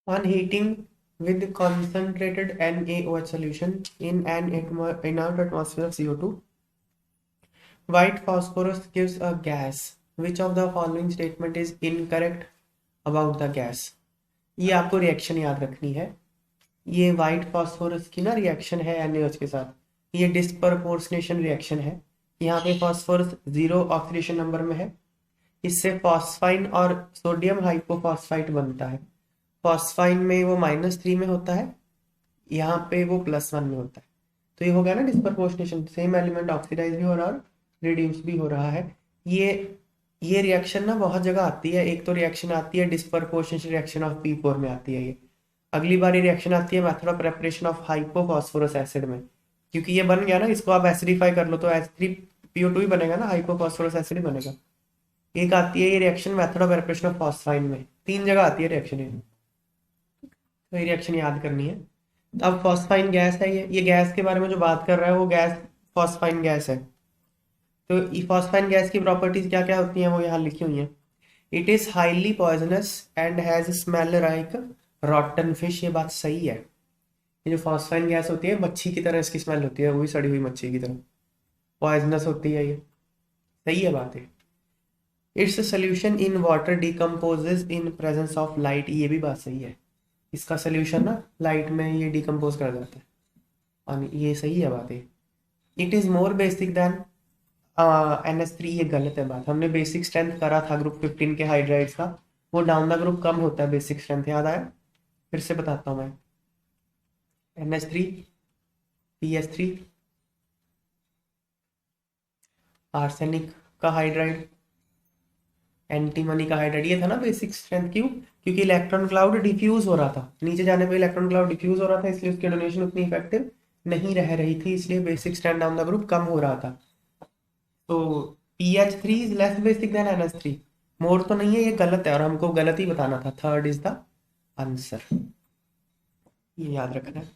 On heating with concentrated NaOH solution in an inert atmosphere of CO2, white phosphorus gives a gas. Which of the following statement is incorrect about the gas? ये आपको reaction याद रखनी है। ये white phosphorus की ना reaction है NaOH के साथ, ये डिस्प्रपोर्शनेशन रिएक्शन है। यहाँ पे फॉस्फोरस 0 ऑक्सीडेशन नंबर में है, इससे फॉस्फाइन और सोडियम हाइपोफॉस्फाइट बनता है। फॉस्फाइन में वो -3 में होता है, यहाँ पे वो +1 में होता है। तो ये हो गया ना डिस्प्रपोर्शनेशन, सेम एलिमेंट ऑक्सीडाइज भी हो रहा है और रिड्यूस भी हो रहा है। ये रिएक्शन ना बहुत जगह आती है। एक तो रिएक्शन आती है डिस्प्रपोर्शनेशन रिएक्शन ऑफ P4 में आती है ये। अगली बार ये रिएक्शन आती है method of preparation of hypophosphorous acid में, क्योंकि ये बन गया ना, इसको आप एसिडिफाई कर लो तो H3PO2 ही बनेगा ना, हाइपोफॉस्फोरस एसिड ही बनेगा। एक आती है ये reaction method of preparation of phosphine में, 3 जगह आती है रिएक्शन ये। तो ये रिएक्शन याद करनी है। अब फॉस्फाइन गैस है ये गैस के बारे में जो बात कर रहा है वो गैस फॉस्फाइन गैस है। तो फॉस्फाइन गैस की प्रॉपर्टीज क्या क्या होती हैं वो यहाँ लिखी हुई हैं। It is highly poisonous and has smell like रॉटन fish. ये बात सही है। ये जो फॉस्फाइन गैस होती है मच्छी की तरह इसकी स्मेल होती है, वही सड़ी हुई मच्छी की तरह पॉइजनस होती है ये। सही है बात है। Its solution in water decomposes in presence of light. ये भी बात सही है। इसका सोल्यूशन ना लाइट में ये डिकम्पोज कर जाता है, और ये सही है बात है। It is more basic than NH3। ये गलत है बात। हमने बेसिक स्ट्रेंथ करा था ग्रुप 15 के हाइड्राइड्स का, वो डाउन द ग्रुप कम होता है बेसिक स्ट्रेंथ, याद आया? फिर से बताता हूँ मैं। NH3 PH3 आर्सेनिक का हाइड्राइड, एंटीमनी का हाइड्राइड, ये था ना बेसिक स्ट्रेंथ। क्यों? क्योंकि इलेक्ट्रॉन क्लाउड डिफ्यूज हो रहा था, नीचे जाने पे इलेक्ट्रॉन क्लाउड डिफ्यूज हो रहा था, इसलिए उसकी डोनेशन उतनी इफेक्टिव नहीं रह रही थी, इसलिए basic strength down the group कम हो रहा था। तो PH3 is less basic than NH3। More तो नहीं है, ये गलत है और हमको गलत ही बताना था। थर्ड इज द आंसर, ये याद रखना है।